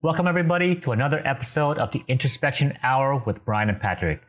Welcome, everybody, to another episode of the Introspection Hour with Brian and Patrick.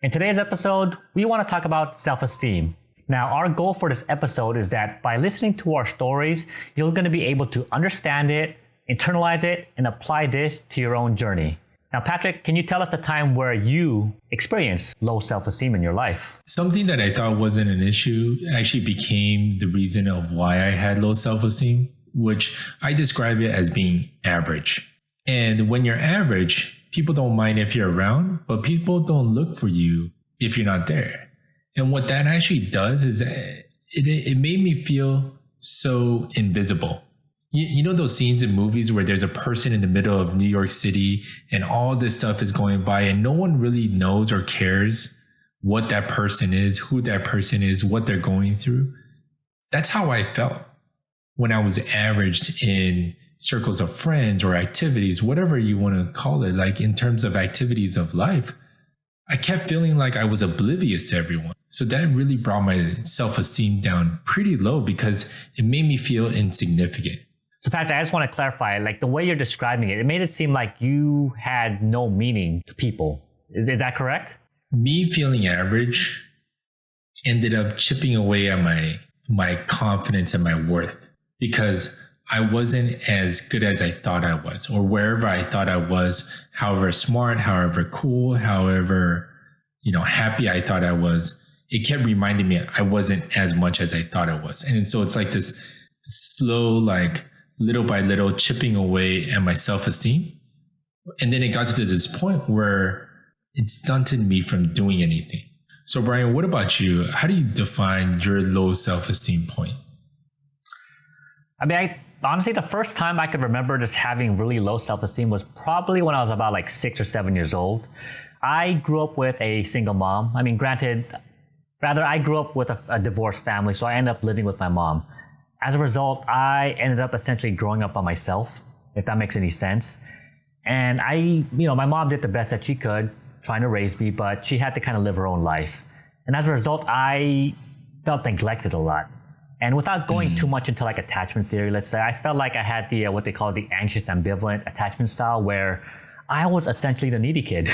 In today's episode, we want to talk about self-esteem. Now, our goal for this episode is that by listening to our stories, you're going to be able to understand it, internalize it, and apply this to your own journey. Now, Patrick, can you tell us the time where you experienced low self-esteem in your life? Something that I thought wasn't an issue actually became the reason of why I had low self-esteem, which I describe it as being average. And when you're average, people don't mind if you're around, but people don't look for you if you're not there. And what that actually does is it made me feel so invisible. You know those scenes in movies where there's a person in the middle of New York City and all this stuff is going by and no one really knows or cares what that person is, who that person is, what they're going through. That's how I felt when I was averaged in circles of friends or activities, whatever you want to call it, like in terms of activities of life. I kept feeling like I was oblivious to everyone. So that really brought my self-esteem down pretty low because it made me feel insignificant. So, Patrick, I just want to clarify, like the way you're describing it, it made it seem like you had no meaning to people. Is that correct? Me feeling average ended up chipping away at my confidence and my worth because I wasn't as good as I thought I was, or wherever I thought I was, however smart, however cool, however, happy I thought I was, it kept reminding me I wasn't as much as I thought I was. And so it's like this slow, like little by little chipping away at my self-esteem. And then it got to this point where it stunted me from doing anything. So Brian, what about you? How do you define your low self-esteem point? Honestly, the first time I could remember just having really low self-esteem was probably when I was about like 6 or 7 years old. I grew up with a single mom. I grew up with a divorced family, so I ended up living with my mom. As a result, I ended up essentially growing up by myself, if that makes any sense. And my mom did the best that she could, trying to raise me, but she had to kind of live her own life. And as a result, I felt neglected a lot. And without going too much into like attachment theory, let's say, I felt like I had the what they call the anxious ambivalent attachment style, where I was essentially the needy kid,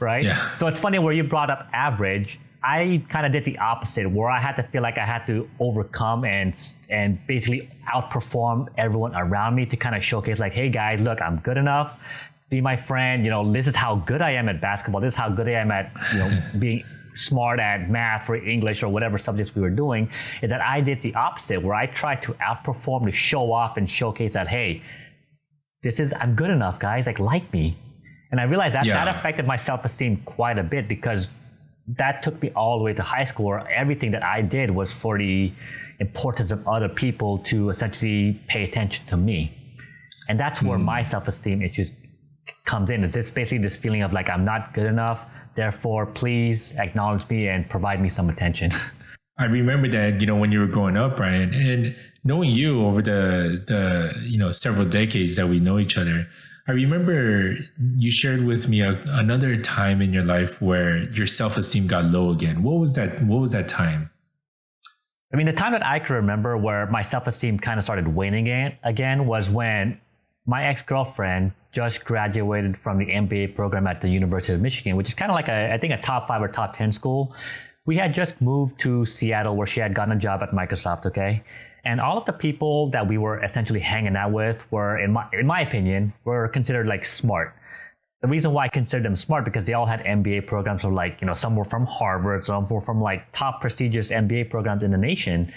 right? Yeah. So it's funny where you brought up average. I kind of did the opposite, where I had to feel like I had to overcome and basically outperform everyone around me to kind of showcase like, hey guys, look, I'm good enough. Be my friend. This is how good I am at basketball. This is how good I am at being smart at math or English or whatever subjects we were doing. Is that I did the opposite, where I tried to outperform, to show off and showcase that, hey, I'm good enough, guys, like me. And I realized that affected my self-esteem quite a bit, because that took me all the way to high school, where everything that I did was for the importance of other people to essentially pay attention to me. And that's where my self-esteem issues comes in. It's just basically this feeling of like, I'm not good enough, therefore please acknowledge me and provide me some attention. I remember that, when you were growing up, Brian, and knowing you over the several decades that we know each other, I remember you shared with me another time in your life where your self-esteem got low again. What was that time? The time that I could remember where my self-esteem kind of started waning again was when my ex-girlfriend just graduated from the MBA program at the University of Michigan, which is kind of like I think a top 5 or top 10 school. We had just moved to Seattle, where she had gotten a job at Microsoft, okay? And all of the people that we were essentially hanging out with were, in my opinion, were considered like smart. The reason why I considered them smart, because they all had MBA programs, or some were from Harvard, some were from like top prestigious MBA programs in the nation.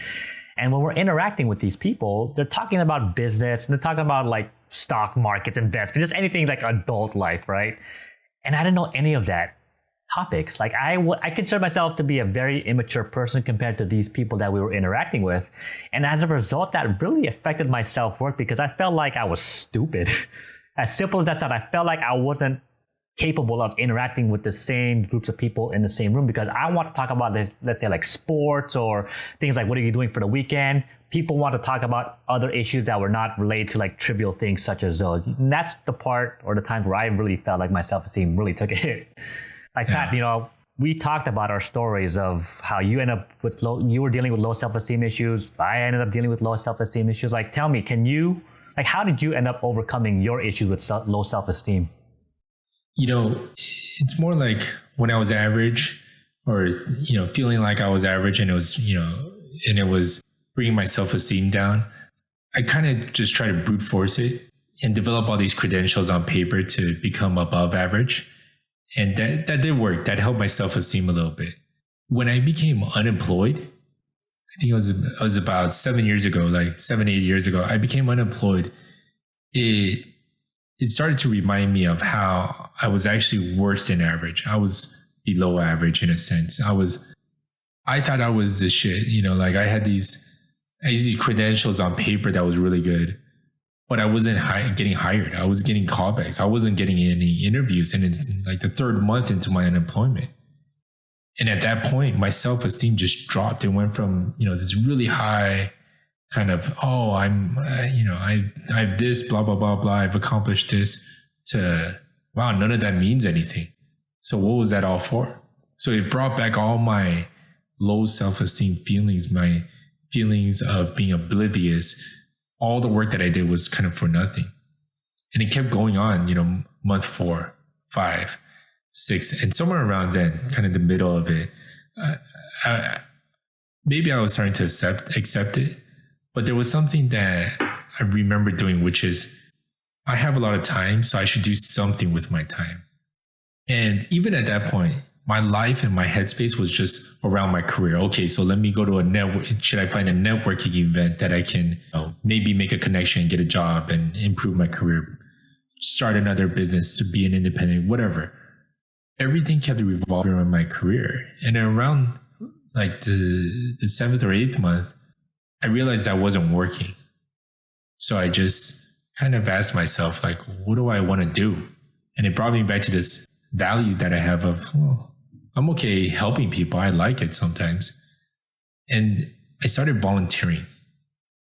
And when we're interacting with these people, they're talking about business, and they're talking about like stock markets, investment, just anything like adult life, right? And I didn't know any of that topics. Like I consider myself to be a very immature person compared to these people that we were interacting with. And as a result, that really affected my self-worth, because I felt like I was stupid. As simple as that sounds, I felt like I wasn't capable of interacting with the same groups of people in the same room, because I want to talk about this, let's say like sports or things like, what are you doing for the weekend? People want to talk about other issues that were not related to like trivial things such as those. And that's the part or the times where I really felt like my self-esteem really took a hit. Like Pat, we talked about our stories of how you end up with you were dealing with low self-esteem issues. I ended up dealing with low self-esteem issues. Like, tell me, can you Like, how did you end up overcoming your issues with low self-esteem? It's more like when I was average, or, feeling like I was average, and it was bringing my self-esteem down. I kind of just try to brute force it and develop all these credentials on paper to become above average. And that did work. That helped my self-esteem a little bit. When I became unemployed, I think it was about 7 years ago, like 7, 8 years ago, I became unemployed. It started to remind me of how I was actually worse than average. I was below average in a sense. I thought I was the shit, like I had these credentials on paper that was really good, but I wasn't getting hired. I was getting callbacks. I wasn't getting any interviews. And it's like the third month into my unemployment. And at that point, my self-esteem just dropped. It went from, this really high kind of, I have this, blah, blah, blah, blah. I've accomplished this, to, wow, none of that means anything. So what was that all for? So it brought back all my low self-esteem feelings, my feelings of being oblivious. All the work that I did was kind of for nothing. And it kept going on, month 4, 5, 6, and somewhere around then, kind of the middle of it, maybe I was starting to accept it. But there was something that I remember doing, which is I have a lot of time, so I should do something with my time. And even at that point, my life and my headspace was just around my career. Okay, so let me go to a network. Should I find a networking event that I can maybe make a connection, get a job, and improve my career, start another business, to be an independent, whatever. Everything kept revolving around my career. And around like the 7th or 8th month, I realized that wasn't working. So I just kind of asked myself, like, what do I want to do? And it brought me back to this value that I have of, I'm okay helping people. I like it sometimes. And I started volunteering,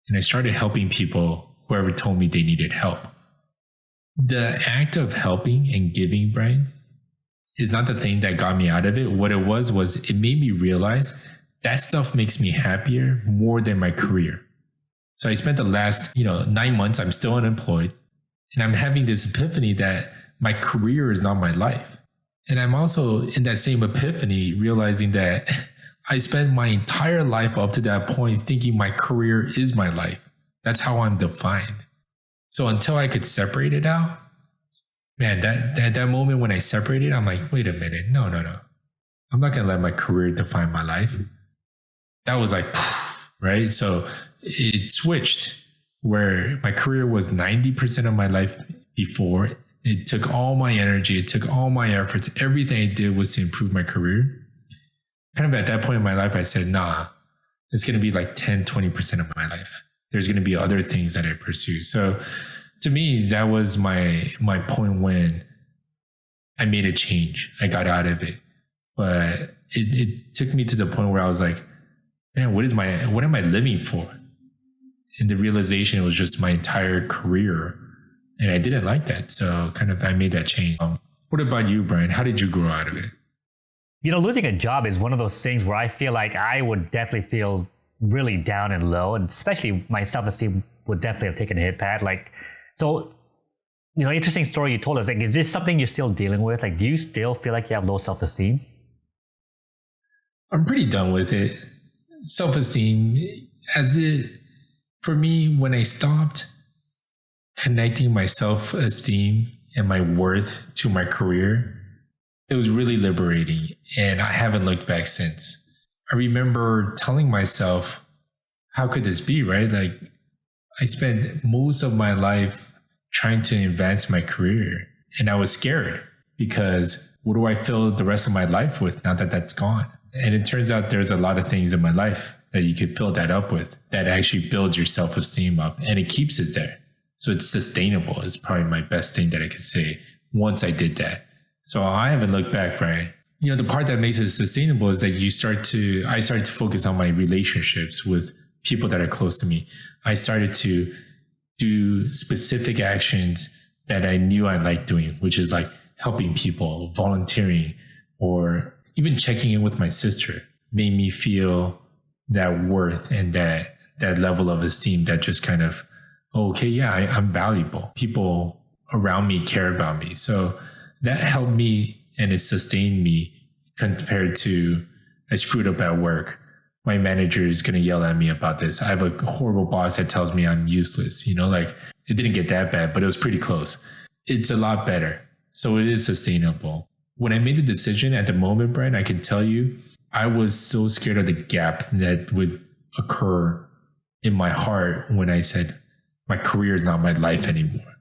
and I started helping people, whoever told me they needed help. The act of helping and giving, Brian, is not the thing that got me out of it. What it was it made me realize that stuff makes me happier more than my career. So I spent the last, 9 months, I'm still unemployed, and I'm having this epiphany that my career is not my life. And I'm also in that same epiphany realizing that I spent my entire life up to that point thinking my career is my life. That's how I'm defined. So until I could separate it out, man, that moment when I separated, I'm like, wait a minute, no. I'm not going to let my career define my life. That was like, right? So it switched, where my career was 90% of my life before. It took all my energy. It took all my efforts. Everything I did was to improve my career. Kind of at that point in my life, I said, nah, it's going to be like 10, 20% of my life. There's going to be other things that I pursue. So to me, that was my point when I made a change. I got out of it. But it took me to the point where I was like, man, what am I living for? And the realization, it was just my entire career. And I didn't like that. So kind of I made that change. What about you, Brian? How did you grow out of it? Losing a job is one of those things where I feel like I would definitely feel really down and low. And especially my self-esteem would definitely have taken a hit, Pat. Interesting story you told us. Like, is this something you're still dealing with? Like, do you still feel like you have low self-esteem? I'm pretty done with it. Self-esteem, for me, when I stopped connecting my self-esteem and my worth to my career, it was really liberating, and I haven't looked back since. I remember telling myself, how could this be, right? Like, I spent most of my life trying to advance my career, and I was scared because what do I fill the rest of my life with now that that's gone? And it turns out there's a lot of things in my life that you could fill that up with that actually builds your self-esteem up, and it keeps it there. So it's sustainable is probably my best thing that I could say once I did that. So I haven't looked back, right? The part that makes it sustainable is that I started to focus on my relationships with people that are close to me. I started to do specific actions that I knew I liked doing, which is like helping people, volunteering, or even checking in with my sister made me feel that worth and that level of esteem that just kind of okay, yeah, I'm valuable. People around me care about me. So that helped me and it sustained me compared to I screwed up at work. My manager is going to yell at me about this. I have a horrible boss that tells me I'm useless. Like it didn't get that bad, but it was pretty close. It's a lot better. So it is sustainable. When I made the decision at the moment, Brian, I can tell you, I was so scared of the gap that would occur in my heart when I said, my career is not my life anymore.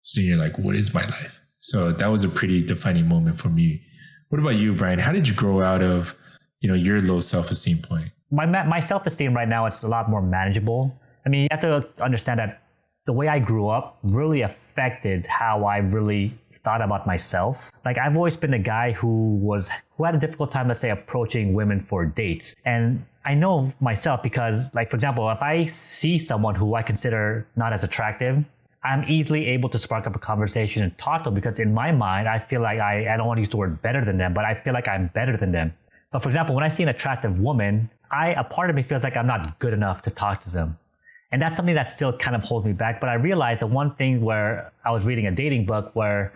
So you're like, what is my life? So that was a pretty defining moment for me. What about you, Brian? How did you grow out of, your low self-esteem point? My self-esteem right now, it's a lot more manageable. I mean, you have to understand that the way I grew up really affected how I really thought about myself. Like I've always been a guy who had a difficult time, let's say, approaching women for dates. And I know myself because, like, for example, if I see someone who I consider not as attractive, I'm easily able to spark up a conversation and talk to them because in my mind, I feel like I don't want to use the word better than them, but I feel like I'm better than them. But for example, when I see an attractive woman, a part of me feels like I'm not good enough to talk to them. And that's something that still kind of holds me back. But I realized that one thing where I was reading a dating book where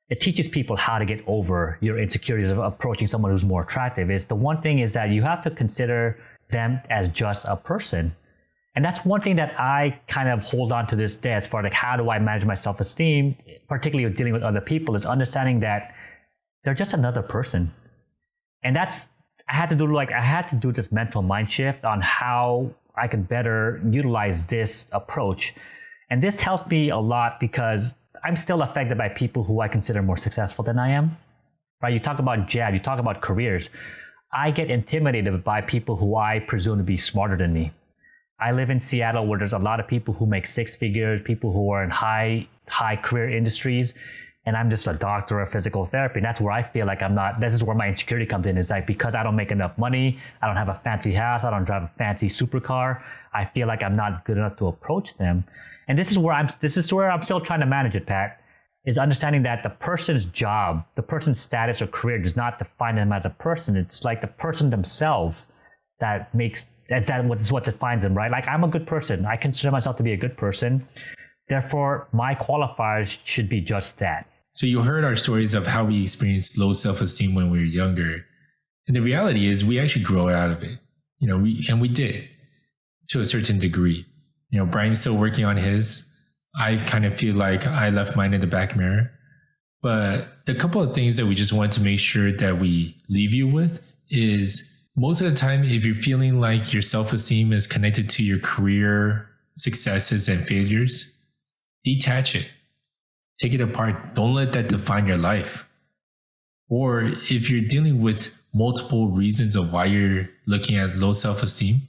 it teaches people how to get over your insecurities of approaching someone who's more attractive is the one thing is that you have to consider them as just a person. And that's one thing that I kind of hold on to this day as far like how do I manage my self-esteem, particularly with dealing with other people, is understanding that they're just another person. And I had to do this mental mind shift on how I could better utilize this approach. And this helps me a lot because I'm still affected by people who I consider more successful than I am. Right? You talk about you talk about careers. I get intimidated by people who I presume to be smarter than me. I live in Seattle where there's a lot of people who make six figures, people who are in high career industries, and I'm just a doctor of physical therapy. And that's where I feel like I'm not, this is where my insecurity comes in. Is like, because I don't make enough money, I don't have a fancy house, I don't drive a fancy supercar, I feel like I'm not good enough to approach them. And this is where I'm still trying to manage it, Pat, is understanding that the person's job, the person's status or career does not define them as a person. It's like the person themselves that's what defines them, right? Like I'm a good person. I consider myself to be a good person. Therefore, my qualifiers should be just that. So you heard our stories of how we experienced low self-esteem when we were younger. And the reality is we actually grow out of it. We did to a certain degree. Brian's still working on his. I kind of feel like I left mine in the back mirror. But the couple of things that we just want to make sure that we leave you with is most of the time, if you're feeling like your self-esteem is connected to your career successes and failures, detach it. Take it apart. Don't let that define your life. Or if you're dealing with multiple reasons of why you're looking at low self-esteem,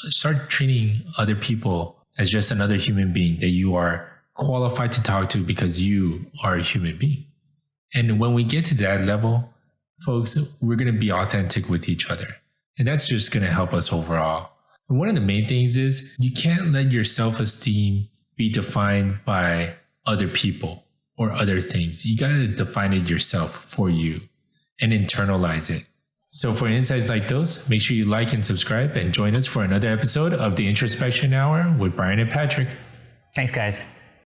start treating other people as just another human being that you are qualified to talk to because you are a human being. And when we get to that level, folks, we're going to be authentic with each other. And that's just going to help us overall. And one of the main things is you can't let your self-esteem be defined by other people or other things. You got to define it yourself for you and internalize it. So for insights like those, make sure you like and subscribe and join us for another episode of the Introspection Hour with Brian and Patrick. Thanks, guys.